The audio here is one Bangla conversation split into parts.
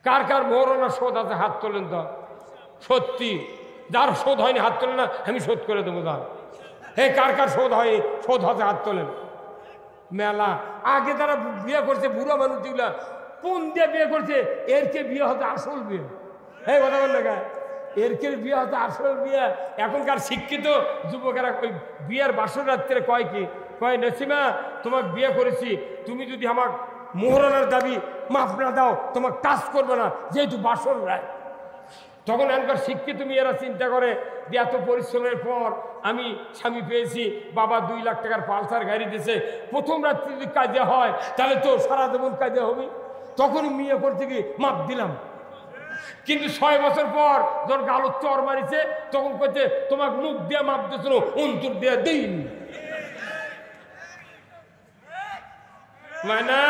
কার কার মোহরানা শোধ আছে হাত তোলেন তো। সত্যি যার শোধ হয়নি হাত তোলেন না, আমি শোধ করে দেবো। যার হে কার কার শোধ হয়নি, শোধ আছে হাত তোলেন। মেলা আগে যারা বিয়ে করছে বুড়ো মানুষ যেগুলা কোন দিয়ে বিয়ে করছে, এরকে বিয়ে হতে আসল বিয়ে। হ্যাঁ কথা বল না, এরকে বিয়ে হতে আসল বিয়ে। এখনকার শিক্ষিত যুবকেরা ওই বিয়ের বাসর রাত্রে কয় কি কয়, নসিমা তোমাকে বিয়ে করেছি, তুমি যদি আমার মোহরানার দাবি মাফ না দাও তোমাকে কাজ করবে না, যেহেতু বাসর রায়। তখন এখনকার শিক্ষিত মেয়েরা চিন্তা করে যে এত পরিশ্রমের পর আমি স্বামী পেয়েছি, বাবা 2 লাখ টাকার পালসার গাড়ি দিয়েছে, প্রথম রাত্রি যদি কাজে হয় তাহলে তো সারা জীবন কাজে হবে। তখনই মেয়ে করতে গিয়ে মাপ দিলাম। কিন্তু 6 বছর পর যখন গালত চর মারিছে তখন কইছে তোমাকে মুখ দিয়ে মাপ দিয়েছিল, অন্তর দিয়ে দিইনি। মানে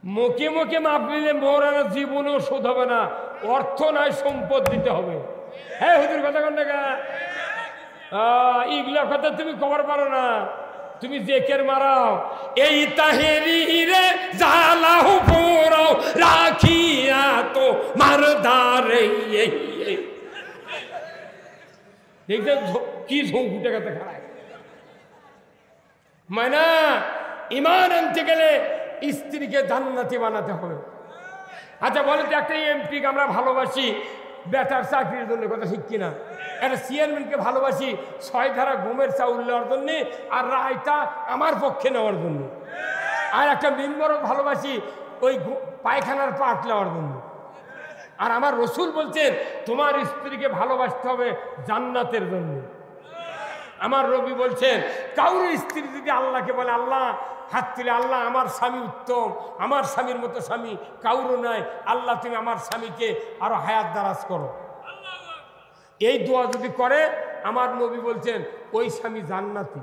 মুখে মুখে মাপ নিলে মোহরানা জীবনেও শোধ হবে না, অর্থ নয় সম্পদ দিতে হবে। হ্যাঁ হুজুর কথা কন না, এইগুলা কথা তুমি খবর পারো না, তুমি জেকের মারাও। এই তাহেরি রে জালাহু পুরাও রাখিয়া তো মারদারে, দেখতে কি ঝুঁকুটে কথা খায়। মানে ইমান আনতে গেলে স্ত্রীকে জান্নাতি বানাতে হবে। আচ্ছা বলে তো, একটা এমপি আমরা ভালোবাসি বেটার চাকরির জন্য, কথা ঠিক কিনা? একটা চেয়ারম্যানকে ভালোবাসি 6 ধারা ঘুমের চাউল নেওয়ার জন্যে আর রায়টা আমার পক্ষে নেওয়ার জন্য। আর একটা মেম্বারও ভালোবাসি ওই পায়খানার পাট নেওয়ার জন্য। আর আমার রসুল বলছেন তোমার স্ত্রীকে ভালোবাসতে হবে জান্নাতের জন্য। আমার নবী বলছেন কাউরের স্ত্রী যদি আল্লাহকে বলে, আল্লাহ হাত তুলে, আল্লাহ আমার স্বামী উত্তম, আমার স্বামীর মতো স্বামী কাউরও নাই, আল্লাহ তুমি আমার স্বামীকে আরো হায়াত দারাজ করো, এই দোয়া যদি করে আমার নবী বলছেন ওই স্বামী জান্নাতি।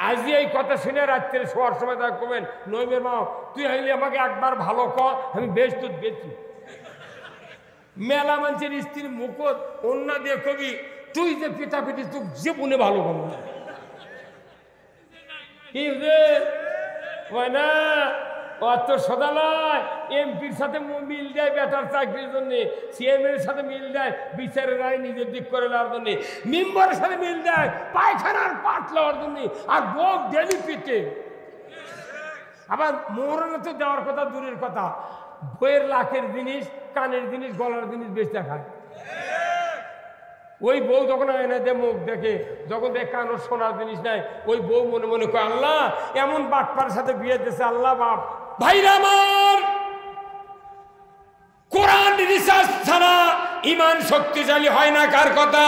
আজই এই কথা শুনে রাত্রে শোয়ার সময় তাকে কবেন, নইমের মা তুই হইলে আমাকে একবার ভালো কর, আমি বেশ তো বেশি। মেলা মানুষের স্ত্রীর মুখত অন্য দিয়ে কবি তুই যে পিতা পিটি তুই যে পুনে ভালো কর না, কি না অত সদালয়। এমপির সাথে মিল দেয় বেটার চাকরির জন্য, সিএমের সাথে মিল দেয় বিচারের রায় নিজের দিক করে নেওয়ার জন্য, মেম্বারের সাথে মিল দেয় পায়খানার পাট নেওয়ার জন্য, আর বউ ডেলি পিটে। আবার মোহরানা তো দেওয়ার কথা দূরের কথা, বইয়ের লাখের জিনিস, কানের জিনিস, গলার জিনিস বেচতে খায়। ওই বউ যখন এনে দে মুখ দেখে, যখন দেখ কানোর সোনার জিনিস নাই, ওই বউ মনে মনে কয় আল্লাহ এমন বাটপার সাথে বিয়ে দিয়েছে, আল্লাহ বাপ। ভাইরা আমার, কোরআন রিসার্চ ছাড়া ইমান শক্তিশালী হয় না। কার কথা?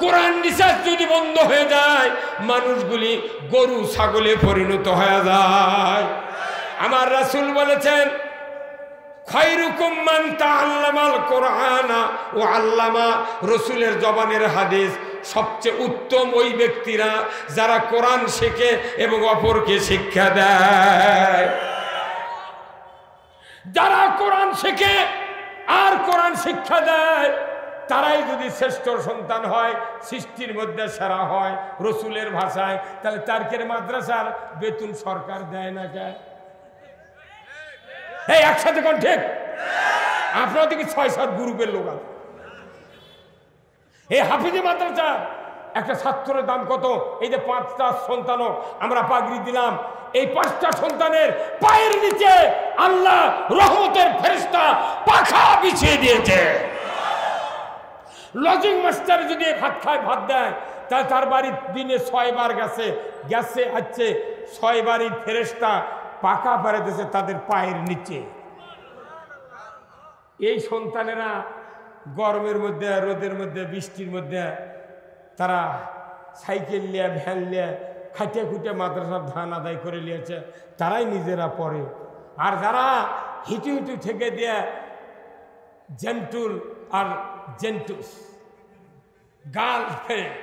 কোরআন রিসার্চ যদি বন্ধ হয়ে যায় মানুষগুলি গরু ছাগলে পরিণত হয়ে যায়। আমার রাসূল বলেছেন খায়রুকুম মান তাআল্লামাল কোরআনা ওয়া আল্লামা, রাসূলের জবানের হাদিস, সবচেয়ে উত্তম ওই ব্যক্তিরা যারা কোরআন শেখে এবং অপরকে শিক্ষা দেয়। যারা কোরআন শেখে আর কোরআন শিক্ষা দেয় তারাই যদি শ্রেষ্ঠ সন্তান হয়, সৃষ্টির মধ্যে সেরা হয় রাসূলের ভাষায়, তাহলে তারকের মাদ্রাসার বেতন সরকার দেয় না কেন? এই একসাথে কোন ঠিক? আপনার দিকে 6-7 গ্রুপের লোক আছে। এই হাফিজি মাদ্রাসা একটা ছাত্রের দাম কত? এই যে 5টা সন্তান আমরা পাগড়ি দিলাম, এই 5টা সন্তানের পায়ের নিচে আল্লাহ রহমতের ফেরেশতা পাখা বিছিয়ে দিয়েছে। লজিং মাস্টার যদি ভাত খায়, ভাত দেয়, তাহলে তার বাড়ির দিনে 6 বার গেছে আছে 6 বারই ফেরেশতা পাকা পাড়াতেছে তাদের পায়ের নিচে। এই সন্তানেরা গরমের মধ্যে, রোদের মধ্যে, বৃষ্টির মধ্যে তারা সাইকেল নিয়ে, ভ্যান নিয়ে খাটিয়ে খুঁটিয়ে মাদ্রাসার ধান আদায় করে নিয়েছে, তারাই নিজেরা পড়ে। আর যারা হিটু হিটু থেকে দিয়ে জেন্টুল আর জেন্টুস, গার্লফ্রেন্ড,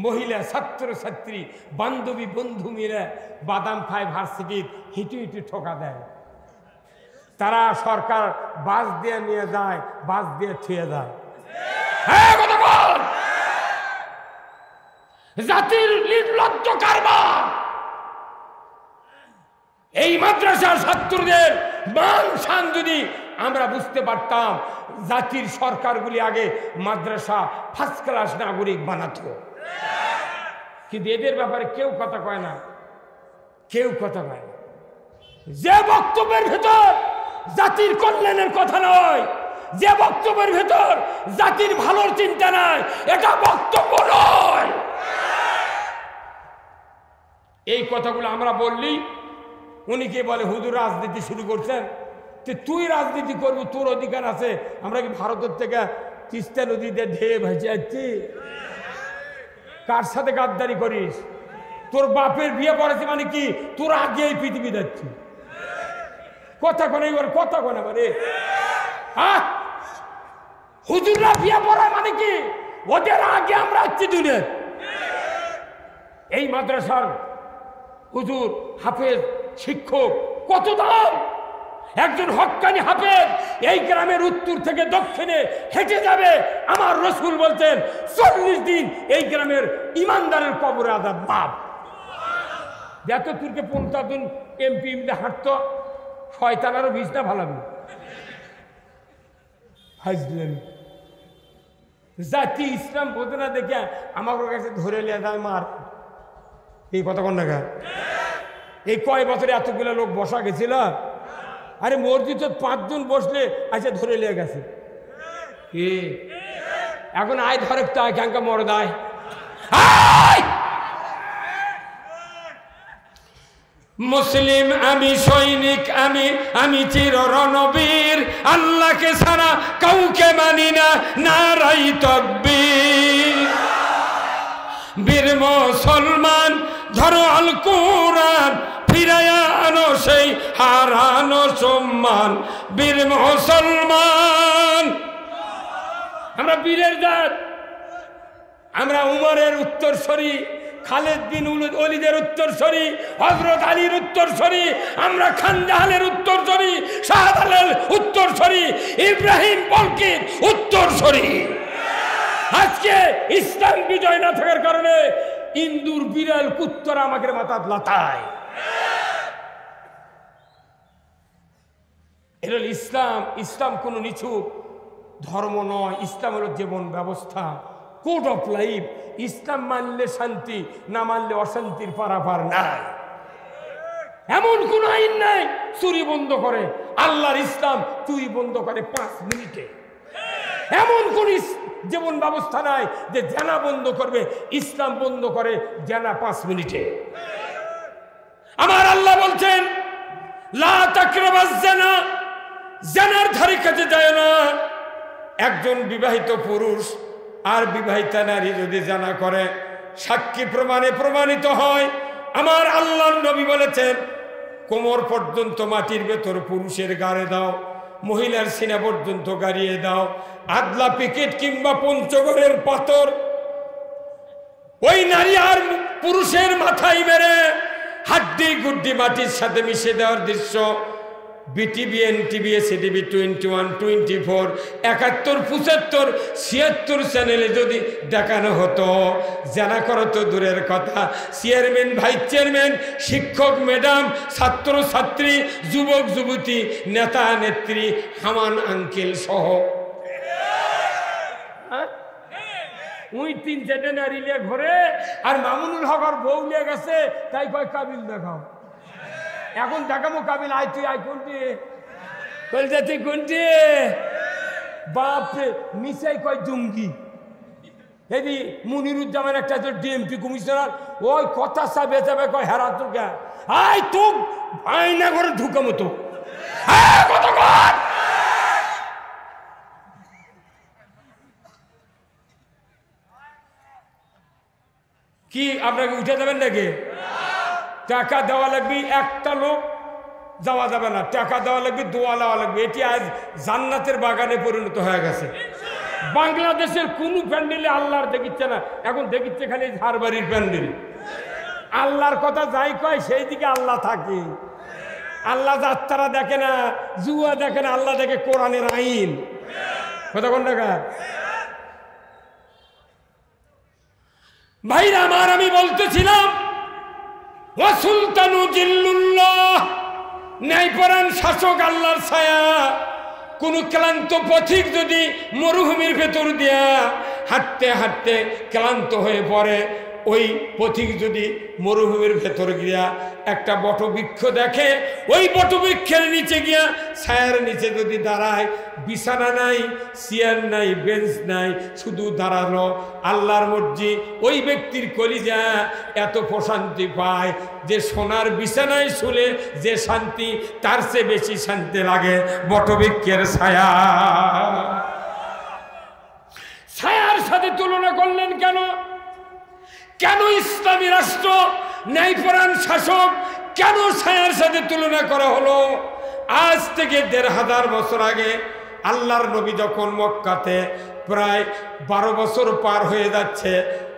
মহিলা ছাত্র ছাত্রী, বান্ধবী বন্ধু মিলে বাদাম খায় ভার্সিটির, হিটু হিটু ঠোকা দেয়। তারা সরকার বাস দিয়ে নিয়ে যায়, বাস দিয়ে ছুঁয়ে যায়। হ্যাঁ কথা বল, জাতির নির্লজ্জ কারবার। এই মাদ্রাসার ছাত্রদের মান শান যদি আমরা বুঝতে পারতাম, জাতির সরকারগুলি আগে মাদ্রাসা ফার্স্ট ক্লাস নাগরিক বানাতো। কিন্তু এদের ব্যাপারে কেউ কথা কয় না, কেউ কথা কয় না। যে বক্তব্যের ভেতর জাতির কল্যাণের কথা নয়, যে বক্তব্যের ভেতর জাতির ভালোর চিন্তা নাই, এটা বক্তব্য নয়। এই কথাগুলো আমরা বললি উনি কে বলে হুজুর রাজনীতি শুরু করছেন। তুই রাজনীতি করবি, তোর অধিকার আছে। আমরা কি ভারতের থেকে তিস্তা নদীতে ঢেয়ে ভেসে যাচ্ছি? কার সাথে গাদ্দারি করিস? তোর বাপের বিয়ে পড়েছে মানে কি তোর আগে এই পৃথিবী যাচ্ছি? কথা কোনে কথা কোনে মানে হুজুররা বিয়ে পড়ায় মানে কি ওদের আগে আমরা আসছি দুনিয়া। এই মাদ্রাসার হুজুর হাফেজ শিক্ষক কত দাম! একজন হক্কানি হাফেজ এই গ্রামের উত্তর থেকে দক্ষিণে হেঁটে যাবে। আমার রসুল বলতেন 40 দিন এই গ্রামের ইমানদারের কবরে আজাব মাপ। যত তুরকে 50 দিন এমপি হাঁটতো, শয়তানারও বিছনা ভালাবি। হাজলেন জাতি ইসলাম বোঝে না দেখে আমার কাছে ধরে নিয়ে যায় মার। এই কথা কোন না? এই কয় বছরে এতগুলো লোক বসা গেছিল? আরে মসজিদে 5 জন বসলে আচ্ছা ধরে নিয়ে গেছে। এখন আয় ধরে তো আয় ক্যাঙ্কা মরদায়। মুসলিম আমি, সৈনিক আমি, আমি চির রণবীর, আল্লাহকে ছাড়া কাউকে মানি না, নারাই তাকবীর। বীর মুসলমান ধরো আল কোরআন, ফিরায়া আনো সেই হারানো সম্মান। বীর মুসলমান আমরা বীরের জাত, আমরা উমরের উত্তরসূরি, খালেদ বিন ওলীদের উত্তরসূরি, হযরত আলীর উত্তরসূরি, আমরা খান জাহানের উত্তরসূরি, শাহজালাল উত্তরসূরি, ইব্রাহিম বলকির উত্তরসূরি। আজকে ইসলাম বিজয় না থাকার কারণে ইন্দুর বিড়াল কুত্তরা আমাকে মাথাত লাতায়। এটা ইসলাম। ইসলাম কোন নিছু ধর্ম নয়, ইসলাম হলো জীবন ব্যবস্থা, কোড অফ লাইফ। ইসলাম মানলে শান্তি, না মানলে অশান্তির পারাপার নাই। এমন কোন আইন নাই চুরি বন্ধ করে, আল্লাহর ইসলাম চুরি বন্ধ করে 5 মিনিটে। এমন কোন জীবন ব্যবস্থা নাই যে জেনা বন্ধ করবে, ইসলাম বন্ধ করে জেনা 5 মিনিটে। আমার আল্লাহ বলছেন লা তাকরাবাজ জিনা, জেনার ধারে কাছে যায় না। একজন বিবাহিত পুরুষ আর বিবাহিতা নারী যদি জানা করে, সাক্ষী প্রমাণে প্রমাণিত হয়, আমার আল্লাহর নবী বলেছেন কোমর পর্যন্ত মাটির ভেতর পুরুষের গাড়ে দাও, মহিলার সিনা পর্যন্ত গাড়িয়ে দাও, আদলা পিকেট কিংবা পঞ্চগড়ের পাথর ওই নারী আর পুরুষের মাথায় মেরে হাড্ডি গুড্ডি মাটির সাথে মিশে দেওয়ার দৃশ্য বিটিভি, এনটিভি, সিটিভি 21, 24, 71, 75, 76 চ্যানেলে যদি দেখানো হতো, জানা করো তো দূরের কথা, চেয়ারম্যান, ভাইস চেয়ারম্যান, শিক্ষক ম্যাডাম, ছাত্র ছাত্রী, যুবক যুবতী, নেতা নেত্রী, হামান আঙ্কেল সহ ওই 3-4 নারী লিয়ে ঘরে, আর মামুনুল হক আর বউ লিয়ে গেছে, তাই কয় কাবিল দেখাও। এখন দেখাবো কাবিল, আয় তুই আয় কোনটি বলছে, তুই কোনটি বাপরে মিশাই কয় জঙ্গি। এদি মুনিরুজ্জামান একটা ডিএমপি কমিশনার, ওই কথা সা বেচাবে কয় হেরা তোকে আয় তো আয়না করে ঢুকে মতো কত কি আপনাকে উঠে যাবেন নাকি? টাকা দেওয়া লাগবে, একটা লোক যাওয়া যাবে না, টাকা দেওয়া লাগবে, দোয়া দেওয়া লাগবে। এটি আজ জান্নাতের বাগানে পরিণত হয়ে গেছে। বাংলাদেশের কোন প্যান্ডেলে আল্লাহর দেখিচ্ছে না, এখন দেখিচ্ছে খালি ঝাড়বাড়ির প্যান্ডেল। আল্লাহর কথা যাই কয় সেই দিকে আল্লাহ থাকে। আল্লাহ যাত্রা দেখে না, জুয়া দেখে না, আল্লাহ দেখে কোরআনের আইন। কথা কোন টাকা ভাইরা আমার, আমি বলতেছিলাম ওয়া সুলতানু জিল্লুল্লাহ ন্যায়পরায়ণ শাসক আল্লাহর ছায়া কোন ক্লান্ত পথিক যদি মরুভূমির ভেতর দিয়া হাঁটতে হাঁটতে ক্লান্ত হয়ে পড়ে, ওই পথিক যদি মরুভূমির ভেতর গিয়া একটা বটবৃক্ষ দেখে, ওই বটবৃক্ষের নিচে গিয়া ছায়ার নিচে যদি দাঁড়ায়, বিছানা নাই, চেয়ার নাই, বেঞ্চ নাই, শুধু দাঁড়ানো আল্লাহর মর্জি, ওই ব্যক্তির কলিজা এত প্রশান্তি পায় যে সোনার বিছানায় শুলে যে শান্তি, তার চেয়ে বেশি শান্তি লাগে বটবৃক্ষের ছায়া। ছায়ার সাথে তুলনা করলেন কেন? কেন ইসলামী রাষ্ট্র, ন্যায়পরায়ণ শাসক, কেন ছায়ার সাথে তুলনা করা হলো? আজ থেকে ১৫০০ বছর আগে আল্লাহর নবী যখন মক্কাতে প্রায় ১২ বছর পার হয়ে যাচ্ছে,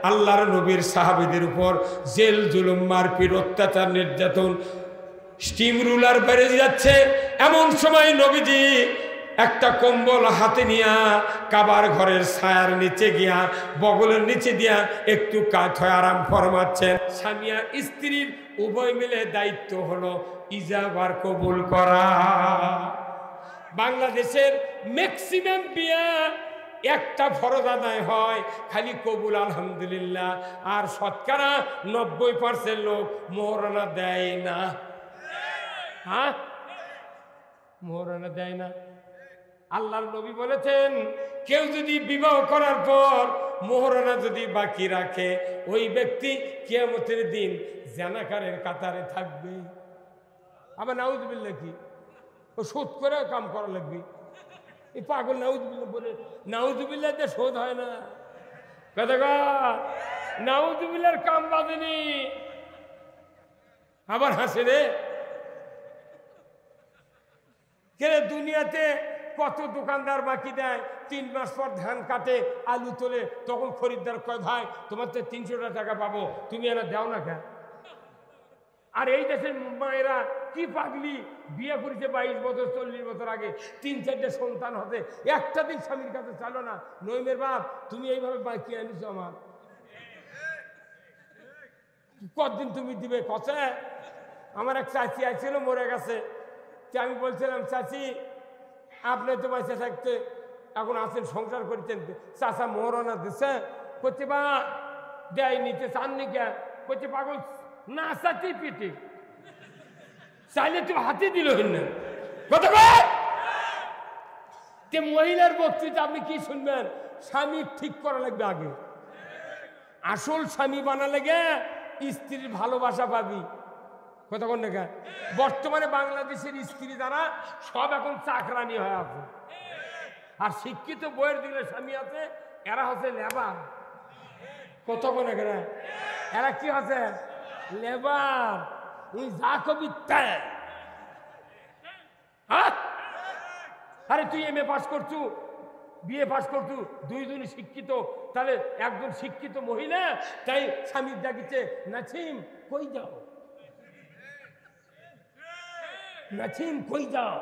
আল্লাহর নবীর সাহাবীদের উপর জেল জুলুম মারপিট অত্যাচার নির্যাতন স্টিম রুলার বেড়ে যাচ্ছে, এমন সময় নবীজি একটা কম্বল হাতে নিয়া কাবার ঘরের ছায়ার নিচে গিয়া বগলের নিচে দিয়া একটু কাত হয়ে আরাম ফরমাচ্ছেন। স্বামী আর স্ত্রীর উভয় মিলে দায়িত্ব হলো ইজাবার কবুল করা। বাংলাদেশের ম্যাক্সিমাম বিয়া একটা ফরজ আদায় হয় খালি কবুল আলহামদুলিল্লাহ, আর শতকরা ৯০% লোক মোহরানা দেয় না। হ্যাঁ, মোহরানা দেয় না। আল্লাহর নবী বলেছেন, কেউ যদি বিবাহ করার পর মোহরানা যদি বাকি রাখে, ওই ব্যক্তি কিয়ামতের দিন জানাকারের কাতারে থাকবে। আবার নাউজুবিল্লাহ, কি ও শোধ করে কাম করা লাগবে? এই পাগল নাউজুবিল্লাহ বলে, নাউজুবিল্লাহ যে শোধ হয় না। কথা নাউজুবিল্লাহর কাম বাঁধেনি, আবার হাসে রে। কে দুনিয়াতে কত দোকানদার বাকি দেয়, 3 মাস পর ধান কাটে, আলু তোলে, তখন খরিদ্দার কয় ভাই তোমার তো ৩০০ টাকা পাবো, তুমি এরা দাও না কেন? আর এই দেশের মায়েরা কি পাগলি, বিয়ে করেছে 22 বছর 40 বছর আগে, 3-4টে সন্তান হতে, একটা দিন স্বামীর কাছে চালো না, নইমের বাপ তুমি এইভাবে বাকি আনিস আমার, কতদিন তুমি দিবে? কষে আমার এক চাচি আসছিল, মরে গেছে। আমি বলছিলাম, চাচি আপনি তো বাঁচে থাকতে এখন আছেন, সংসার করছেন, চাচা মোহরানা দিচ্ছে? করছে বা দেয় নিতে চাননি কে? করছে পাগল না চাচি পিঠে চাইলে তুমি হাতে দিল না। কত মহিলার বক্তৃতা আপনি কি শুনবেন? স্বামী ঠিক করা লাগবে আগে, আসল স্বামী বানালে গে স্ত্রীর ভালোবাসা পাবি। কথা বল না, বর্তমানে বাংলাদেশের স্ত্রী যারা সব এখন চাকরানি হয়ে আছে, আর শিক্ষিত বইয়ের দিকে স্বামী আছে, এরা হচ্ছে লেবার। কথা বল না, এরা কি হচ্ছে? লেবার। তুই যা কবি তাই। আরে তুই এমএ পাস করছু, বিএ পাস করছু, দুইজনই শিক্ষিত, তাহলে একজন শিক্ষিত মহিলা তাই স্বামীর ডাকিছে, নাছিম কই যাও, নাছিম কই যাও,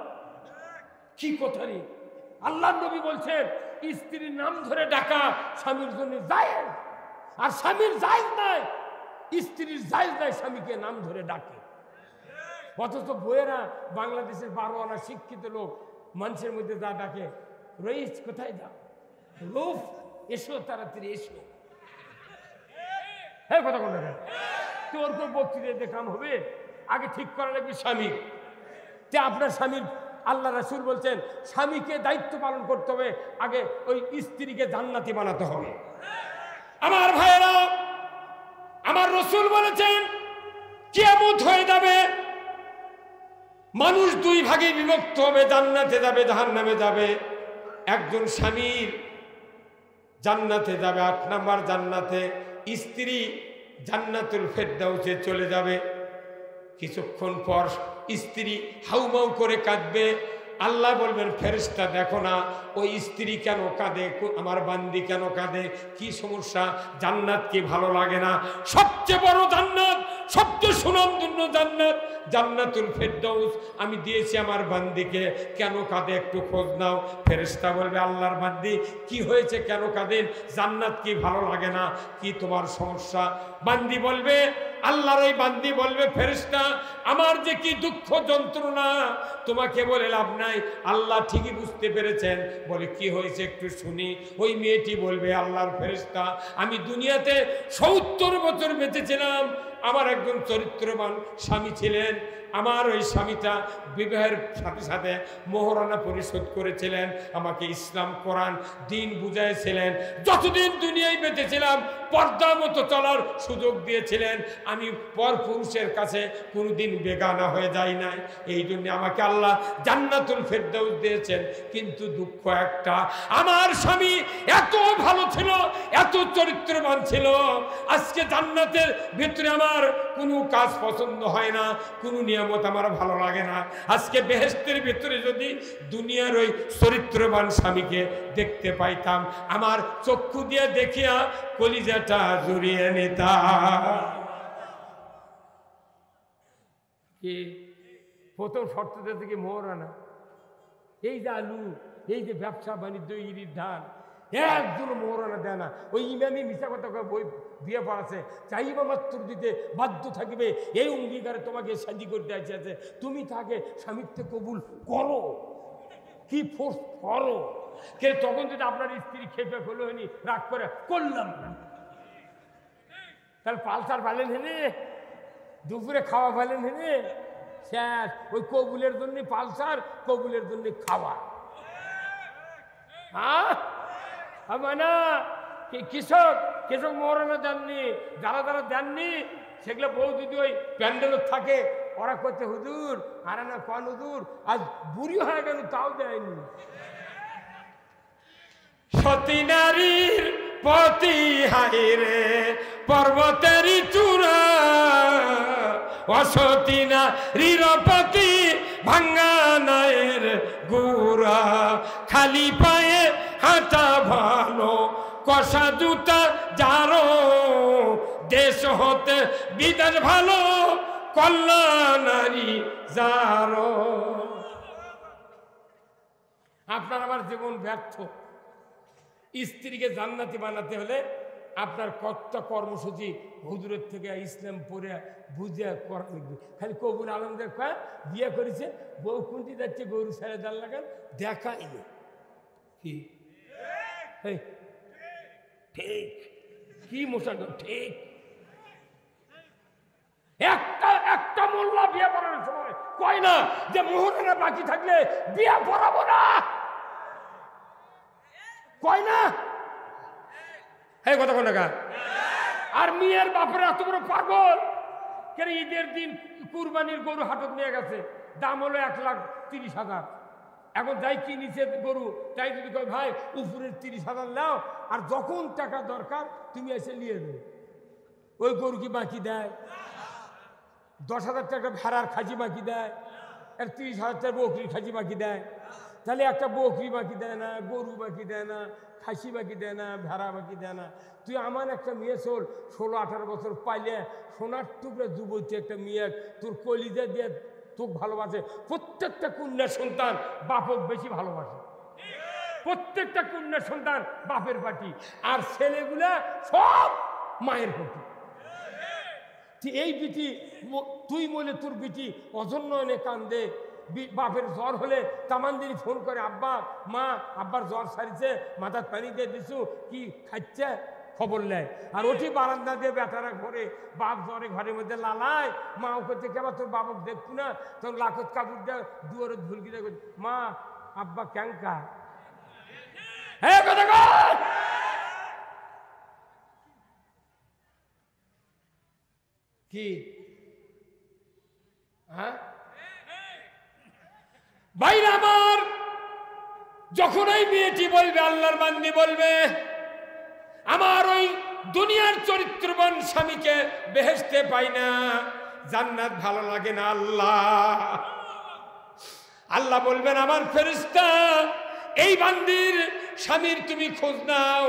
কি কথা রে? আল্লাহর নবী বলছেন স্ত্রীর নাম ধরে ডাকা স্বামীর জন্য জায়েজ, আর স্বামীর জায়েজ নাই, স্ত্রীর জায়েজ নাই স্বামীকে নাম ধরে ডাকে। অথচ বইয়েরা বাংলাদেশের 12 আনা শিক্ষিত লোক মানুষের মধ্যে যা ডাকে, রইস কোথায় যাও, রুফ এসো, তাড়াতাড়ি এসো। হ্যাঁ, কথা বল না, তোর কোন বক্তৃতা কাম হবে? আগে ঠিক করা লাগবে স্বামী। যে আপনার স্বামীর, আল্লাহ রাসূল বলছেন স্বামীকে দায়িত্ব পালন করতে হবে, আগে ওই স্ত্রীকে জান্নাতি বানাতে হবে। আমার ভাইয়েরা, আমার রাসূল বলেছেন কিয়ামত হয়ে যাবে, মানুষ 2 ভাগে বিভক্ত হবে, জান্নাতে যাবে, জাহান্নামে যাবে। একজন স্বামীর জান্নাতে যাবে, 8 নাম্বার জান্নাতে, স্ত্রী জান্নাতুল ফেরদাউসে চলে যাবে। কিছুক্ষণ পর স্ত্রী হাউমাউ করে কাঁদবে, আল্লাহ বলবেন ফেরেশতা দেখো না ওই স্ত্রী কেন কাঁদে, আমার বান্দি কেন কাঁদে, কি সমস্যা? জান্নাত কি ভালো লাগে না? সবচেয়ে বড় জান্নাত, সবচেয়ে সুনামধন্য জান্নাত, জান্নাতুল ফেরদাউস আমি দিয়েছি আমার বান্দিকে, কেন কাঁদে একটু খোঁজ নাও। ফেরেশতা বলবে আল্লাহর বান্দি কি হয়েছে, কেন কাঁদেন? জান্নাত কি ভালো লাগে না, কি তোমার সমস্যা? বান্দি বলবে আল্লাহর ওই বান্দি বলবে, ফেরেশতা আমার যে কি দুঃখ যন্ত্রণা, তোমাকে বলে লাভ নাই, আল্লাহ ঠিকই বুঝতে পেরেছেন। বলে কি হয়েছে একটু শুনি। ওই মেয়েটি বলবে, আল্লাহর ফেরেশতা আমি দুনিয়াতে 70 বছর বেঁচেছিলাম, আমার একজন চরিত্রবান স্বামী ছিলেন, আমার ওই স্বামীটা বিবাহের সাথে সাথে মোহরানা পরিশোধ করেছিলেন, আমাকে ইসলাম কোরআন দিন বুঝাইছিলেন, যতদিন দুনিয়ায় বেঁচেছিলাম পর্দা মতো চলার সুযোগ দিয়েছিলেন, আমি পর পুরুষের কাছে কোনোদিন বেগানা হয়ে যাই নাই, এই জন্য আমাকে আল্লাহ জান্নাতুল ফেরদাউস দিয়েছেন। কিন্তু দুঃখ একটা, আমার স্বামী এত ভালো ছিল, এত চরিত্রবান ছিল, আজকে জান্নাতের ভিতরে আমার কোনো কাজ পছন্দ হয় না, কোনো নিয়ামত আমার ভালো লাগে না। আজকে বেহেশতের ভিতরে যদি দুনিয়ার ওই চরিত্রবান স্বামীকে দেখতে পাইতাম, আমার চক্ষু দিয়ে দেখিয়া কলিজাটা জড়িয়ে নিতাম। কি প্রথম শর্ত থেকে মোহরানা, এই যে আলু, এই যে ব্যবসা বাণিজ্য, ইরির ধান, একজন মোহরানা দেয় না। ওই ইমামি মিশা কথা বই বিয়ে পড়াছে, চাইবা মাত্র দিতে বাধ্য থাকবে, এই অঙ্গীকারে তোমাকে শাদি করতে আছে, তুমি তাকে স্বামীত্বে কবুল করো, কি ফোর্স করো। কে তখন যদি আপনার স্ত্রী খেপে হলো হয়নি, রাগ করে করলাম না, তাহলে পালসার পালেন হেনে, দুপুরে খাওয়া পালেন হেনে, শেষ। ওই কবুলের জন্য পালসার, কবুলের জন্য খাওয়া। হ্যাঁ না, কৃষক মোহরানা দেননি, যারা যারা দেননি সেগুলো বউ যদি ওই প্যান্ডেলের থাকে, ওরা করছে হুজুর, আরে না কন হুজুর আজ বুড়ি হয়ে গেল তাও দেয়নি। সতী নারীর পতি হাইরে পর্বতেরই চূড়া, অসতী নারীর পতি ভাঙ্গা নায়ের গুড়া, খালি পায়ে হাঁটা ভালো কষা জুতা যারো, দেশ হতে বিদেশ ভালো কল্যাণারী যারো। আপনার আমার জীবন ব্যর্থ, স্ত্রীকে জান্নাতি বানাতে হলে আপনার কতটা কর্মসূচি হুজুরের থেকে ইসলাম পড়ে বুঝে করা লাগবে। খালি কবুল আলমদের কয় বিয়ে করেছে, বউ কুন্টি যাচ্ছে, গরু ছেড়ে জাল লাগান দেখাইনি। কি ঠিক কি মোশান ঠিক, একটা মোল্লা বিয়ে পড়ানোর সময় কয় না যে মোহরানা বাকি থাকলে বিয়ে পড়াবো না, কয় না এই কথা কোন টাকা। আর মেয়ের বাপের এত বড় পাগল, কেন ঈদের দিন কুরবানির গরু হাটত নিয়ে গেছে, দাম হলো 1,30,000, এখন যাই কি নিচে গরু, তাই যদি কয় ভাই উপরের 30,000 নাও, আর যখন টাকা দরকার তুমি এসে নিয়ে দেবে, ওই গরু কি বাকি দেয়? 10,000 টাকা ভেড়ার খাজি বাকি দেয়, আর 30,000 টাকা বকরির খাজি বাকি দেয়। তাহলে একটা বকরি বাকি দেয় না, গরু বাকি দেয় না, খাসি বাকি দেয় না, ভেড়া বাকি দেয় না। তুই আমার একটা মেয়ে চল 16-18 বছর পাইলে সোনার টুকরা যুবতী একটা মেয়ে তোর কলিজা দিয়ে তোকে ভালোবাসে। প্রত্যেকটা কন্যা সন্তান বাপক বেশি ভালোবাসে, প্রত্যেকটা কন্যা সন্তান বাপের পাটি, আর ছেলেগুলা সব মায়ের প্রতি। এই বিটি তুই বলে তোর বিটি অজন্যনে কান্দে, বাপের জ্বর হলে তামানদিনী ফোন করে, আব্বা মা আব্বার জ্বর সারিছে, মাথার পানি দিয়ে দিছু, কি খাচ্ছে খবর নেয়। আর ওটি বারান্দা দিয়ে বেটারা ঘরে, বাপ জ্বরে ঘরের মধ্যে লালায়, মা ও করছে কেবা তোর বাবক দেখতু না, তোর লাখত কাপড় দেয় দুয়ারে ঝুলকি দেখ, মা আব্বা ক্যাঙ্কা কি হ্যাঁ ভাইরা আমার, যখন ওই মেয়েটি বলবে, আল্লাহর বান্দি বলবে আমার ওই দুনিয়ার চরিত্রবান স্বামীকে বেহেশতে পাই না, জান্নাত ভালো লাগে না, আল্লাহ বলবেন আমার ফেরেশতা এই বান্দির স্বামীর তুমি খোঁজ নাও,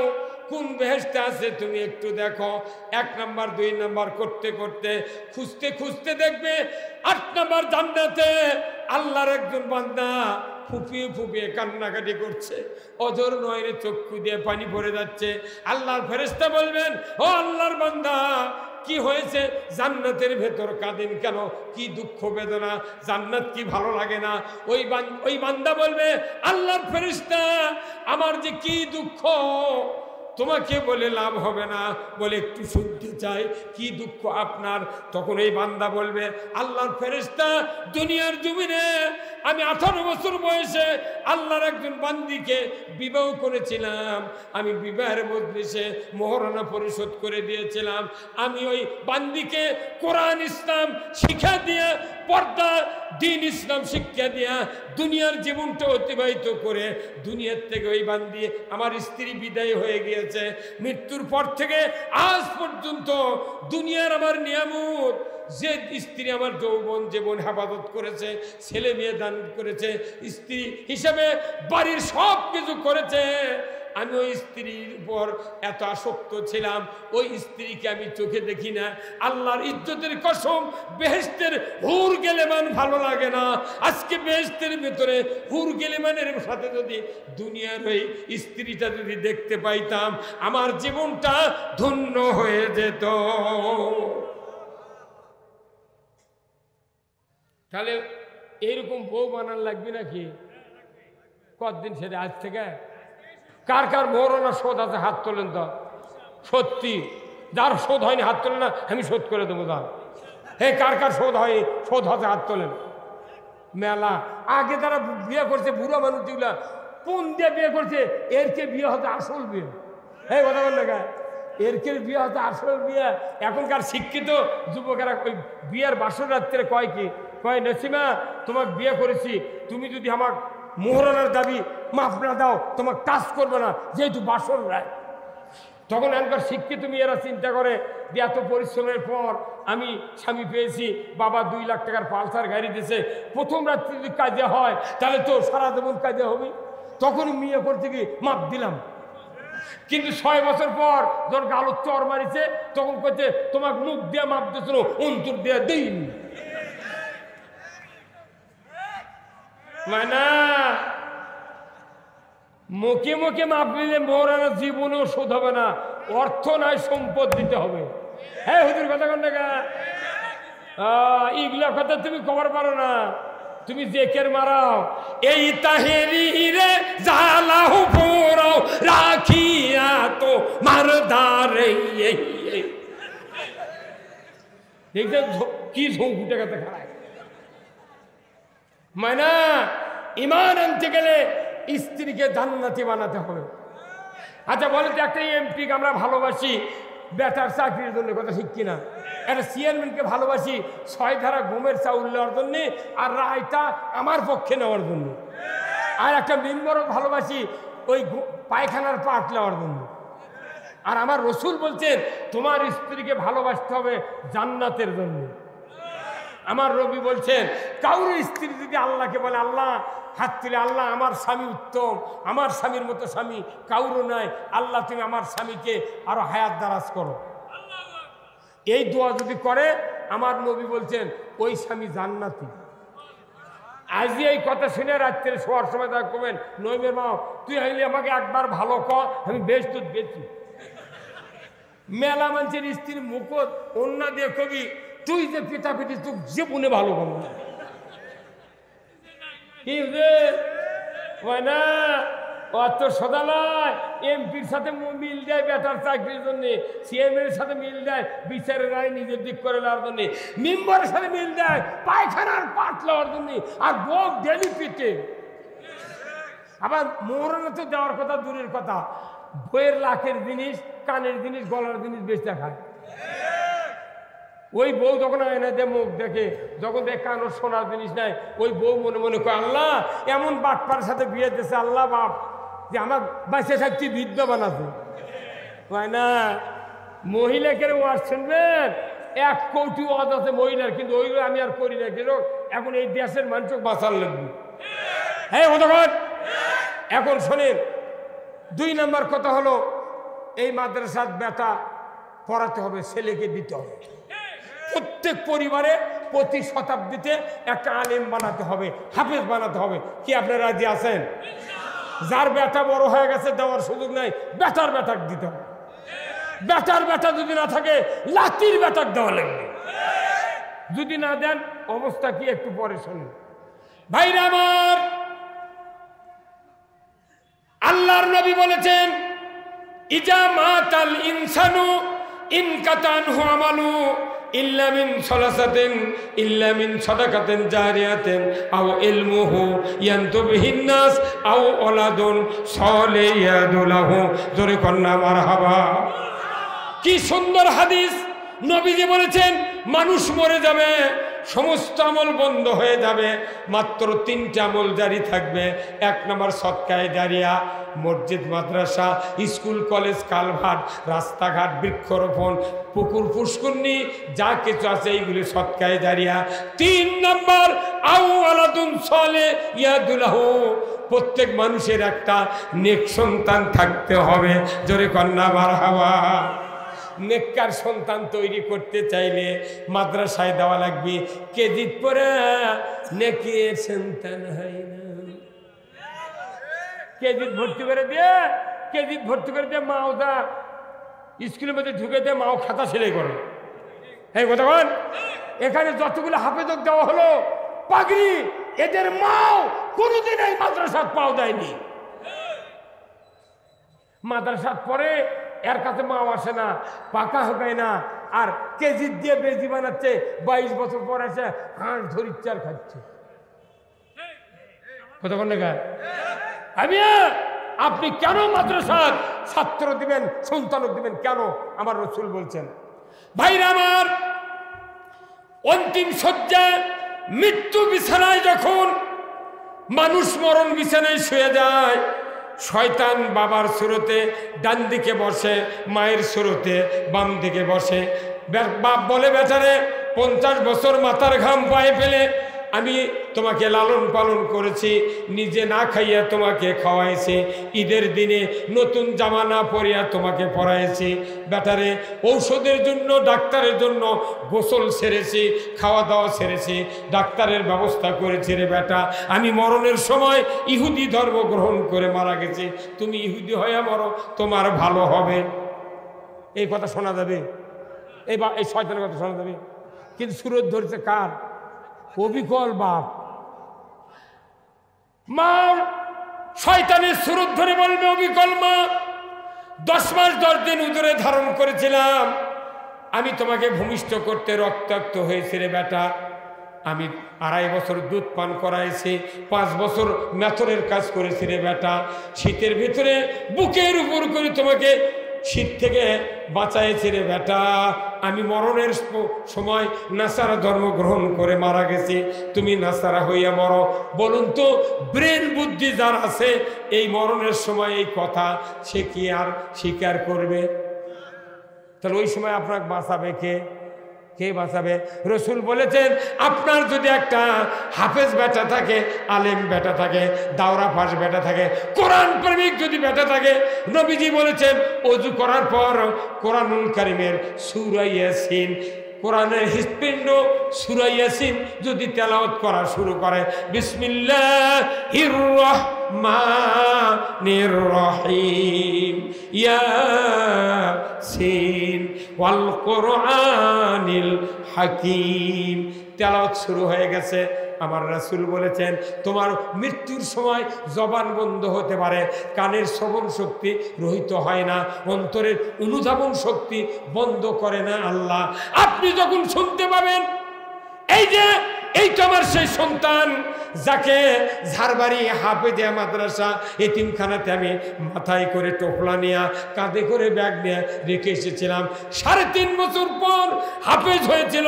কোন বেহেশতে আছে তুমি একটু দেখো। 1 নাম্বার 2 নাম্বার করতে করতে খুঁজতে খুঁজতে দেখবে 8 নাম্বার জান্নাতে আল্লাহর একজন বান্দা ফুপিয়ে ফুপিয়ে কান্নাকাটি করছে, অজর নয়নে চক্ষু দিয়ে পানি পড়ে যাচ্ছে। আল্লাহর ফেরেশতা বলবেন, ও আল্লাহর বান্দা কি হয়েছে, জান্নাতের ভেতর কাঁদেন কেন, কি দুঃখ বেদনা, জান্নাত কি ভালো লাগে না? ওই বান্দা বলবে, আল্লাহর ফেরেশতা আমার যে কি দুঃখ, তোমাকে বলে লাভ হবে না, বলে একটু শুনতে চাই, কি দুঃখ আপনার? তখন এই বান্দা বলবে, আল্লাহর ফেরেশতা দুনিয়ার জমিনে আমি 18 বছর বয়সে আল্লাহর একজন বান্দিকে বিবাহ করেছিলাম, আমি বিবাহের মজলিসে মোহরানা পরিশোধ করে দিয়েছিলাম, আমি ওই বান্দিকে কোরআন ইসলাম শিক্ষা দিয়ে, পর্দা দিন ইসলাম শিক্ষা দিয়া দুনিয়ার জীবনটা অতিবাহিত করে দুনিয়ার থেকে ওই বান্দি আমার স্ত্রী বিদায় হয়ে গিয়েছে। মৃত্যুর পর থেকে আজ পর্যন্ত দুনিয়ার আমার নিয়ামত, যে স্ত্রী আমার যৌবন জীবন হেফাজত করেছে, ছেলে মেয়ে দান করেছে, স্ত্রী হিসাবে বাড়ির সব কিছু করেছে, আমি ওই স্ত্রীর উপর এত আসক্ত ছিলাম, ওই স্ত্রীকে আমি চোখে দেখি না। আল্লাহর ইজ্জতের কসম, বেহেশতের হুর গেলেমান ভালো লাগে না। আজকে বেহেশতের ভেতরে হুর গেলেমানের সাথে যদি দুনিয়ার ওই স্ত্রীটা যদি দেখতে পাইতাম, আমার জীবনটা ধন্য হয়ে যেত। তাহলে এইরকম বউ বানান লাগবে নাকি? কতদিন সেটা আজ থেকে? কার কার মোহরানা শোধ আছে হাত তোলেন তো। সত্যি যার শোধ হয়নি হাত তোলেন না, আমি শোধ করে দেবো দান। হে কার কার শোধ হয়নি, শোধ আছে হাত তোলেন। মেলা আগে তারা বিয়ে করছে, বুড়ো মানুষ যেগুলা কোন দিয়ে বিয়ে করছে, এর কে বিয়ে হতে আসল বিয়ে। হ্যাঁ কথা বল না, এর কে বিয়ে হতে আসল বিয়ে। এখনকার শিক্ষিত যুবকেরা ওই বিয়ের বাসর রাত্রে কয় কি, কয় নসিমা তোমাকে বিয়ে করেছি, তুমি যদি আমার মোহরানার দাবি মাফ না দাও তোমাকে কাজ করবে না, যেহেতু বাসর রায়। তখন এখনকার শিক্ষিত মেয়েরা চিন্তা করে যে এত পরিশ্রমের পর আমি স্বামী পেয়েছি, বাবা 2 লাখ টাকার পালসার গাড়ি দিয়েছে, প্রথম রাত্রি যদি কাজে হয় তাহলে তো সারা জীবন কাজে হবে। তখন মেয়ে করতে গিয়ে মাপ দিলাম। কিন্তু 6 বছর পর যখন গালত চর মারিছে, তখন করছে তোমাকে মুখ দিয়ে মাপ দিয়েছিল, অন্তর দিয়ে দিইনি। মানে মুখে মুখে মাপ নিলে মোহরানা জীবনেও শোধ হবে না, অর্থ নয় সম্পদ দিতে হবে। হ্যাঁ হুজুর কথা কোন টাকা, এইগুলা কথা তুমি কবার পারো না, তুমি জেকের মারাও। এই তাহেরি রে জালাহু পুরো রাখিয়া তো মারদারে, দেখতে কি ঝুঁকুটে কথা খায়। মানে ইমান আনতে গেলে স্ত্রীকে জান্নাতি বানাতে হবে। আচ্ছা বলে তো, একটা এমপিকে আমরা ভালোবাসি বেটার চাকরির জন্য, কথা ঠিক কিনা? একটা চেয়ারম্যানকে ভালোবাসি 6 ধারা ঘুমের চাউল নেওয়ার জন্য আর রায়টা আমার পক্ষে নেওয়ার জন্য। আর একটা মেম্বারও ভালোবাসি ওই পায়খানার পাট নেওয়ার জন্য। আর আমার রসুল বলছেন তোমার স্ত্রীকে ভালোবাসতে হবে জান্নাতের জন্য। আমার রবি বলছেন কাউর স্ত্রী যদি আল্লাহকে বলে, আল্লাহ হাত তুলে, আল্লাহ আমার স্বামী উত্তম, আমার স্বামীর মতো স্বামী কাউরও নাই, আল্লাহ তুমি আমার স্বামীকে আরো হায়াত দারাজ করো, এই দোয়া যদি করে, আমার নবী বলছেন ওই স্বামী জান্নাতি। আজই এই কথা শুনে রাত্রে শোয়ার সময় তাকে কবেন, নইমের মা তুই আইলে আমাকে একবার ভালো কর, আমি বেশ তো গেছি। মেলা মানুষের স্ত্রীর মুখত অন্য দিয়ে কবি, তুই যে পিতা পিটি তুই জীবনে ভালো করবো না। কি হয় না, অত সদালয় এমপির সাথে মিল দেয় বেটার চাকরির জন্য, সিএমের সাথে মিল দেয় বিচারের রায় নিজের দিক করে নেওয়ার জন্য, মেম্বারের সাথে মিল দেয় পায়খানার পাট নেওয়ার জন্য, আর বউ ডেলি পিটে। আবার মোহরানা তো দেওয়ার কথা দূরের কথা, বইয়ের লাখের জিনিস, কানের জিনিস, গলার জিনিস বেচতে খায়। ওই বউ যখন আয়না দিয়ে মুখ দেখে, যখন দেখে কানোর সোনার জিনিস নাই, ওই বউ মনে মনে কয় আল্লাহ এমন বাটপার সাথে বিয়ে দিয়েছে, আল্লাহ বাপ যে আমার বাচ্চা থাকতে বৃদ্ধ বানাতে হয় না। মহিলাকে ওয়াজ শুনবেন, 1 কোটি ওয়াজ আছে মহিলার, কিন্তু ওইগুলো আমি আর করি না, কিন্তু এখন এই দেশের মানুষ বাঁচার লাগবে। হ্যাঁ কতক্ষণ এখন শোনেন, 2 নম্বর কথা হলো এই মাদ্রাসার বেটা পড়াতে হবে, ছেলেকে দিতে হবে। প্রত্যেক পরিবারে প্রতি শতাব্দীতে একটা আলেম বানাতে হবে, হাফেজ বানাতে হবে। কি আপনারা রাজি আছেন? যার বেটা বড় হয়ে গেছে দেওয়ার সুযোগ নাই, বেটার বেটাকে দিতে হবে। বেটার বেটা যদি না থাকে লাতির বেটার দেওয়া লাগবে, যদি না দেন অবস্থা কি একটু পরে শুনুন। ভাইরা আমার, আল্লাহর নবী বলেছেন ইজা মাতাল ইনসানু ইনকাতানহু আমালু ইল্লা মিন সালাসাতিন ইল্লা মিন সাদাকাতিন জারিয়াতিন আও ইলমুহু ইয়ানতুবিহিন নাস আও ওলাদুন সালিহ ইয়াদুলাহু। জোরে কন্না মারহাবা। কি সুন্দর হাদিস! নবীজি বলেছেন মানুষ মরে যাবে, সমস্ত আমল বন্ধ হয়ে যাবে, মাত্র 3টা আমল জারি থাকবে। 1 নম্বর সদকায়ে জারিয়া, মসজিদ মাদ্রাসা স্কুল কলেজ কালভার্ট রাস্তাঘাট বৃক্ষরোপণ পুকুর পুষ্করণী যা কিছু আছে এইগুলি সদকায়ে জারিয়া। 3 নম্বর আও ওয়ালাদুন সালিহ ইয়াদুলাহু, প্রত্যেক মানুষের একটা নেক সন্তান থাকতে হবে। জোরে কন্না মারহাবা। নেককার সন্তান তৈরি করতে চাইলে মাদ্রাসায় দেওয়া লাগবে, কেজিত পরে নেকের সন্তান হয় না। কেজিত ভর্তি করে দিয়ে মাও দা স্কুলের মধ্যে ঢুকে দিয়ে মাও খাতা সেলাই করে। এই কথা বল, এখানে যতগুলো হাফেজক দেওয়া হলো পাগড়ি, এদের মাও কোনোদিন এই মাদ্রাসাত পাও দেয়নি। মাদ্রাসাত পরে এর কাছে মাও আসে না, পাকা হকায় না, আর কেজি দিয়ে বেজি বানাচ্ছে। 22 বছর পর এসে হাঁস ধরিচ্ছে আর খাচ্ছে। কথা বল না, আপনি কেন মাদ্রাসার ছাত্র দিবেন, সন্তান দিবেন কেন? আমার রাসূল বলছেন। ভাইরা আমার, অন্তিম শয্যায় মৃত্যু বিছানায় যখন মানুষ মরণ বিছানায় শুয়ে যায়, শয়তান বাবার সুরতে ডান দিকে বসে, মায়ের সুরতে বাম দিকে বসে। বাপ বলে, বেচারে 50 বছর মাথার ঘাম পায়ে ফেলে আমি তোমাকে লালন পালন করেছি, নিজে না খাইয়া তোমাকে খাওয়াইছি, ঈদের দিনে নতুন জামা না পরিয়া তোমাকে পরাইছি, বেটারে ঔষধের জন্য ডাক্তারের জন্য গোসল সেরেছি, খাওয়া দাওয়া সেরেছি, ডাক্তারের ব্যবস্থা করেছি রে বেটা। আমি মরণের সময় ইহুদি ধর্ম গ্রহণ করে মারা গেছি, তুমি ইহুদি হয়ে মরো, তোমার ভালো হবে। এই কথা শোনা যাবে, এই শয়তানের কথা শোনা যাবে। কিন্তু সুরত ধরেছে কার? অবিকল বাপ। মা শয়তানের সুরত ধরে বলবে, অবিকল মা, 10 মাস 10 দিন উদরে ধারণ করেছিলাম, আমি তোমাকে ভূমিষ্ঠ করতে রক্তাক্ত হয়েছে রে বেটা। আমি 2.5 বছর দুধ পান করাইছি, 5 বছর মেথরের কাজ করেছি রে বেটা। শীতের ভিতরে বুকের উপর করে তোমাকে শীত থেকে বাঁচাইছি রে বেটা। আমি মরণের সময় নাসারা ধর্ম গ্রহণ করে মারা গেছি, তুমি নাসারা হইয়া মরো। বলুন তো, ব্রেন বুদ্ধি যার আছে এই মরণের সময় এই কথা সে কি আর স্বীকার করবে? তাহলে ওই সময় আপনাকে বাঁচাবে কে? কে বাঁচাবে? রসুল বলেছেন, আপনার যদি একটা হাফেজ বেটা থাকে, আলেম বেটা থাকে, দাওরা ফাঁস বেটা থাকে, কোরআন প্রেমিক যদি বেটা থাকে, নবীজি বলেছেন ওযু করার পর কোরআনুল কারীমের সূরা ইয়াসিন, কোরআনের হৃৎপিণ্ড সূরা ইয়াসিন যদি তেলাওয়াত করা শুরু করে, বিসমিল্লাহির রহমানির রহিম, ইয়াসিন ওয়াল কোরআনিল হাকিম, তেলাওয়াত শুরু হয়ে গেছে। আমার রাসূল বলেছেন, তোমার মৃত্যুর সময় জবান বন্ধ হতে পারে, কানের শ্রবণ শক্তি রহিত হয় না, অন্তরের অনুধাবন শক্তি বন্ধ করে না আল্লাহ। আপনি যখন শুনতে পাবেন, এই তো আমার সেই সন্তান যাকে ঝাড়বাড়ি হাফেজে মাদ্রাসা এতিমখানাতে আমি মাথায় করে টোপলা নিয়ে কাঁধে করে ব্যাগ নিয়ে রেখে এসেছিলাম, 3.5 বছর পর হাফেজ হয়েছিল,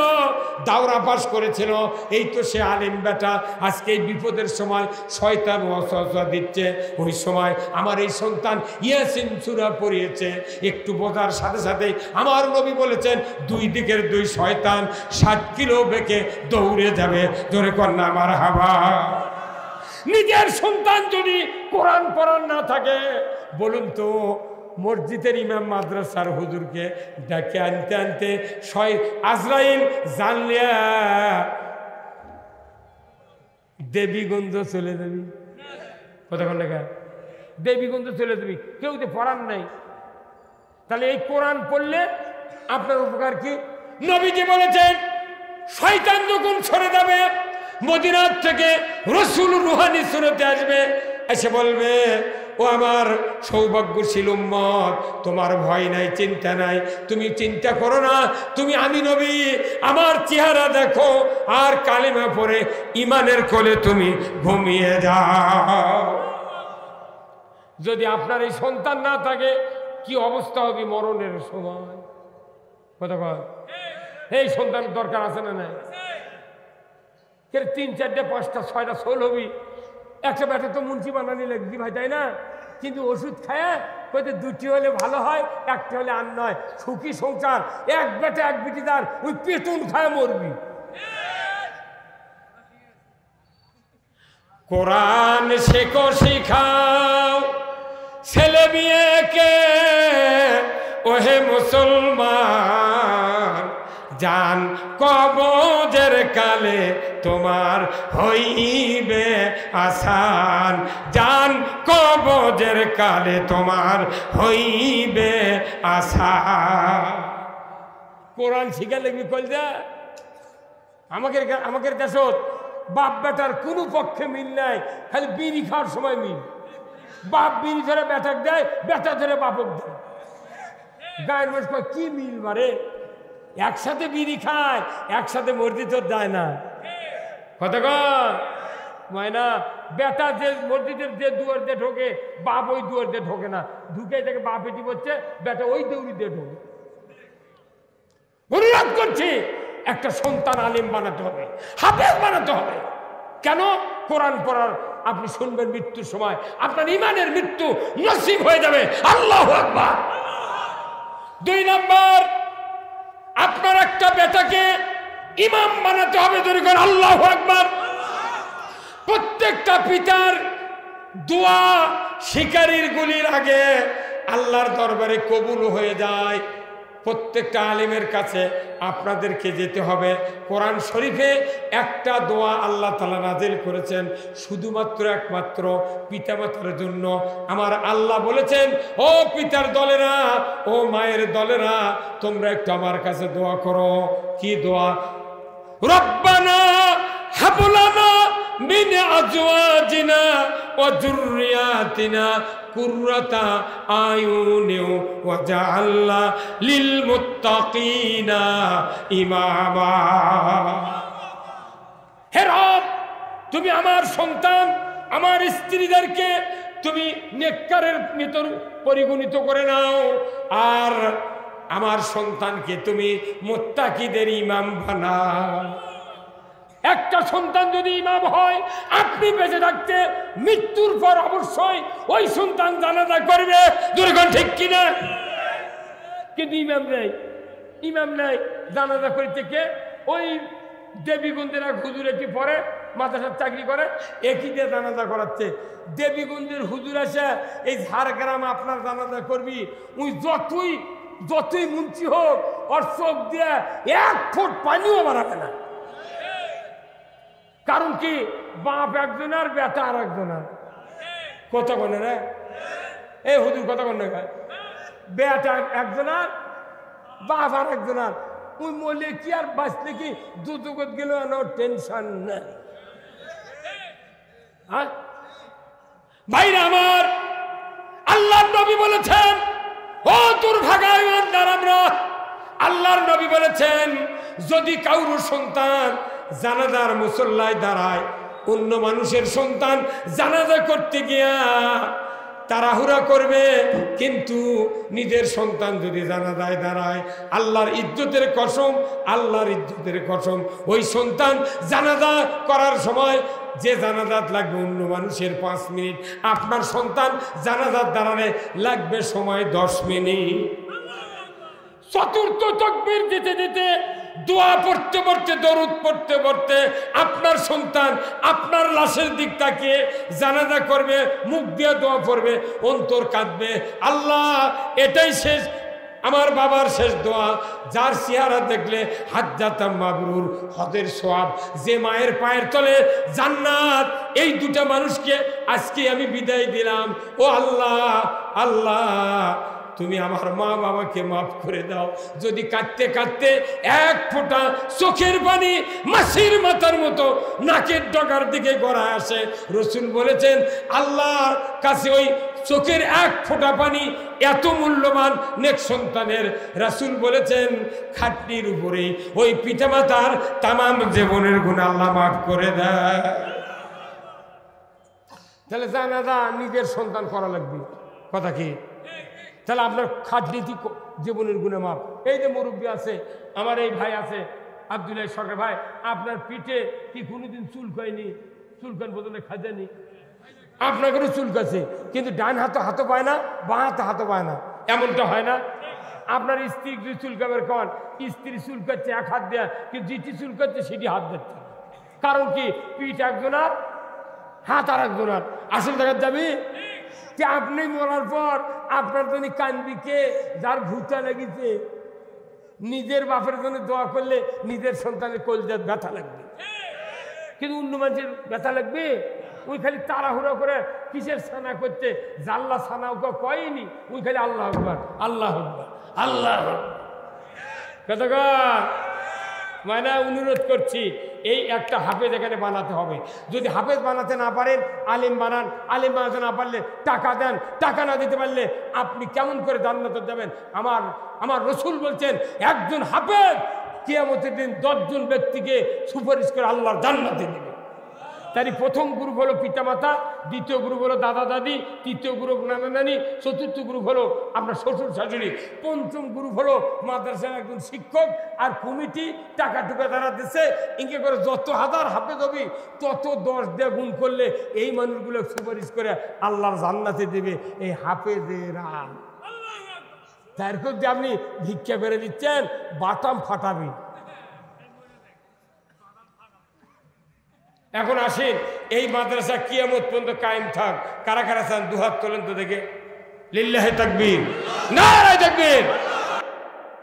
দাওরা পাস করেছিল, এই তো সে আলেম বেটা। আজকে এই বিপদের সময় শয়তান ওয়াসওয়াসা দিচ্ছে, ওই সময় আমার এই সন্তান ইয়াসিন সূরা পড়িয়েছে। একটু বোঝার সাথে সাথে আমার নবী বলেছেন, 2 দিকের 2 শয়তান 60 কিলো বেগে দৌড়ে যাবে। জোরে কন্যা মারহাবা। নিজের সন্তান যদি কোরআন পড়ান না থাকে, বলুন তো, মসজিদের ইমাম মাদ্রাসার হুজুরকে ডেকে আনতে আনতে আজরাইল জানলে দেবীগঞ্জ চলে যাবি। কতক্ষণ লেখা? দেবীগঞ্জ চলে যাবি, কেউ তো পড়ান নাই। তাহলে এই কোরআন পড়লে আপনার উপকার কি? নবীজি বলেছেন শয়তান যখন সরে যাবে মদিনার থেকে রাসূল রুহানি সুরতে আসবে, এসে বলবে ও আমার সৌভাগ্যশীল উম্মত, তোমার ভয় নাই, চিন্তা নাই, তুমি চিন্তা করো না, তুমি আমি নবী, আমার চেহারা দেখো আর কালিমা পড়ে ইমানের কোলে তুমি ঘুমিয়ে যাও। যদি আপনার এই সন্তান না থাকে কি অবস্থা হবে মরণের সময়? কথা কয় এই সন্তান দরকার আছে না নাই? 3, 4, 5, 6টা সোল হবি, একটা ব্যাটা তো মুন্সি বানানি লাগবি ভাই, তাই না? কিন্তু ওষুধ খায় হয়তো 2টি হলে ভালো হয়, 1টি হলে আর নয়। সুখী সংসার, এক বেটা এক বিটিদার, ওই পেটুন খায় মরবি। কোরআন শেখো শিখাও ছেলে মেয়েকে, ওহে মুসলমান, জান কবজের কালে তোমার হইবে আসান, জান কবজের কালে তোমার হইবে আসান। কোরআন শিখা লাগবি কইলা। আমাদের দেশত বাপ বেটার কোনো পক্ষে মিল নাই, খালি বিড়ি খাওয়ার সময় মিল। বাপ বিড়ি ধরে বেটাক দেয়, বেটা ধরে বাপক দেয়। গায়ের মানুষ কয় কি মিল মারে, একসাথে বিড়ি খায়, একসাথে মসজিদ দেয় না। কতক্ষণ ময়না বেটা যে মসজিদের যে দুয়ার দিয়ে ঢোকে, বাপ ওই দুয়ার দিয়ে ঢোকে না, ঢুকে থেকে বাপ এটি বলছে, বেটা ওই দৌড়ি দিয়ে ঢোকে। অনুরোধ করছি একটা সন্তান আলিম বানাতে হবে, হাফেজ বানাতে হবে। কেন? কোরআন পড়ার আপনি শুনবেন মৃত্যুর সময় আপনার ইমানের মৃত্যু নসিব হয়ে যাবে। আল্লাহু আকবার। 2 নাম্বার, আপনার একটা বেটাকে ইমাম বানাতে হবে। দরকার আল্লাহু আকবার। প্রত্যেকটা পিতার দোয়া শিকারীর গুলির আগে আল্লাহর দরবারে কবুল হয়ে যায়। প্রত্যেকটা আলিমের কাছে আপনাদেরকে যেতে হবে। কোরআন শরীফে একটা দোয়া আল্লাহ তাআলা নাজিল করেছেন শুধুমাত্র একমাত্র পিতামাতার জন্য। আমার আল্লাহ বলেছেন, ও পিতার দলেরা, ও মায়ের দলেরা, তোমরা একটু আমার কাছে দোয়া করো। কি দোয়া? রব্বানা হাব লানা মিন আজওয়াজিনা ওয়া যুররিয়াতিনা কুররাতা আয়ুনিন ওয়াজআলনা লিল মুত্তাকিনা ইমামা। হে রব, তুমি আমার সন্তান, আমার স্ত্রীদেরকে তুমি নেককারের ভিতর পরিগণিত করে নাও, আর আমার সন্তানকে তুমি মুত্তাকিদের ইমাম বানাও। একটা সন্তান যদি ইমাম হয়, আপনি বেঁচে থাকতে মৃত্যুর পর অবশ্যই ওই সন্তান জানাজা করবে। দুর্গণ ঠিক কিনা? কিন্তু ইমাম নেই, ইমাম নেই, জানাজা করতে কে? ওই দেবীগঞ্জের এক হুজুর এটি পরে মাদ্রাসার চাকরি করে, একই দিয়ে জানাজা করাচ্ছে। দেবীগঞ্জের হুজুর আসে এই ঝাড়গ্রাম আপনার জানাজা করবি, ওই যতই মুন্সি হোক, ওর চোখ দিয়ে 1 ফুট পানিও বাড়াবে না। কারণ কি? বাপ একজনের, বেটা আর একজনের। কত কনে রে এই হুজুর, কত কনে বেটা একজনের, বাপ আর একজনের। ওই মলে কি আর বাঁচলে কি দুজগত গেল, টেনশন নাই। ভাইরা আমার, আল্লাহর নবী বলেছেন, ও দুর্ভাগা ইমানদার আমরা, আল্লাহর নবী বলেছেন, যদি কারোর সন্তান জানাজার মুসল্লায় দাঁড়ায়, অন্য মানুষের সন্তান জানাজা করতে গিয়া তাড়াহুড়া করবে, কিন্তু নিজের সন্তান যদি জানাজায় দাঁড়ায়, আল্লাহর ইজ্জতের কসম, আল্লাহর ইজ্জতের কসম, ওই সন্তান জানাজা করার সময় যে জানাজাত লাগবে অন্য মানুষের 5 মিনিট, আপনার সন্তান জানাজাত দাঁড়ালে লাগবে সময় 10 মিনিট। চতুর্থ তাকবীর দিতে দিতে, দোয়া পড়তে পড়তে, দরুদ পড়তে পড়তে আপনার সন্তান আপনার লাশের দিক তাকিয়ে জানাজা করবে, মুখ দিয়ে দোয়া পড়বে, অন্তর কাঁদবে, আল্লাহ এটাই শেষ আমার বাবার শেষ দোয়া, যার চেহারা দেখলে হাজ্জাতাম মাবরুর, হজের সওয়াব, যে মায়ের পায়ের তলে জান্নাত, এই 2টা মানুষকে আজকে আমি বিদায় দিলাম। ও আল্লাহ, আল্লাহ তুমি আমার মা বাবাকে মাফ করে দাও। যদি কাঁদতে কাঁদতে এক ফোঁটা চোখের পানি মাছির মাথার মতো নাকের ডগার দিকে গড়ায় আসে, রসুল বলেছেন আল্লাহর কাছে ওই চোখের এক ফোঁটা পানি এত মূল্যবান নেক সন্তানের। রাসূল বলেছেন খাটনির উপরে ওই পিতামাতার তামাম জীবনের গুনাহ আল্লাহ মাফ করে দেয়। তাহলে জানাজা নিজের সন্তান করা লাগবে, কথা কি? তাহলে আপনার খাটনি জীবনের গুনাহ মাফ। এই যে মুরব্বী আছে, আমার এই ভাই আছে আব্দুল্লাহ সরকার ভাই, আপনার পিঠে কি কোনোদিন চুলকায়নি? চুলকান বদলে খাজানি আপনাকেও চুলকাছে, কিন্তু ডান হাতে হাতও পায় না, বাঁ হাতে হাতও পায় না, এমনটা হয় না? আপনার স্ত্রী যদি চুলকাবের কন, স্ত্রী চুলকাচ্ছে এক হাত দেয়া, কিন্তু যেটি চুলকাচ্ছে সেটি হাত দিচ্ছে। কারণ কি? পিঠ একজনার, হাত আর একজনার। আসল দেখা যাবি যে আপনি মরার পর আপনার জন্য কান্দি কে? যার ভূতা লেগেছে। নিজের বাপের জন্য দোয়া করলে নিজের সন্তানের কলজাত ব্যথা লাগবে, কিন্তু অন্য মানুষের ব্যথা লাগবে? ওই খালি তাড়াহুড়া করে কিসের সানা করতে, জাল্লা সানা ওকে কয়নি, ওই খালি আল্লাহ আকবার আল্লাহ আকবার আল্লাহ কথা। মানে অনুরোধ করছি, এই একটা হাফেজ এখানে বানাতে হবে। যদি হাফেজ বানাতে না পারেন আলেম বানান, আলেম বানাতে না পারলে টাকা দেন, টাকা না দিতে পারলে আপনি কেমন করে জান্নাতে যাবেন? আমার রসুল বলছেন একজন হাফেজ কিয়ামতের দিন 10 জন ব্যক্তিকে সুপারিশ করে আল্লাহর জান্নাতে দেবে। তারই প্রথম গ্রুপ হলো পিতামাতা, দ্বিতীয় গ্রুপ হলো দাদা দাদি, তৃতীয় গ্রুপ নানা নানি, চতুর্থ গ্রুপ হলো আপনার শ্বশুর শাশুড়ি, পঞ্চম গ্রুপ হলো মাদ্রাসার একজন শিক্ষক আর কমিটি। টাকা টুকা তারা দিচ্ছে, ইনকে করে যত হাজার হাফেজ হবি তত 10 দিয়ে গুণ করলে এই মানুষগুলো সুপারিশ করে আল্লাহর জান্নাতে দেবে এই হাফেজেরা। তারপর যে আপনি ভিক্ষা করে দিচ্ছেন, বাটাম ফাটাবি। এখন আসেন, এই মাদ্রাসা কিয়ামত পর্যন্ত কায়েম থাক। কারা কারা চান দুহাত তোলেন তো দেখে। লিল্লাহি তাকবীর, নারায়ে তাকবীর।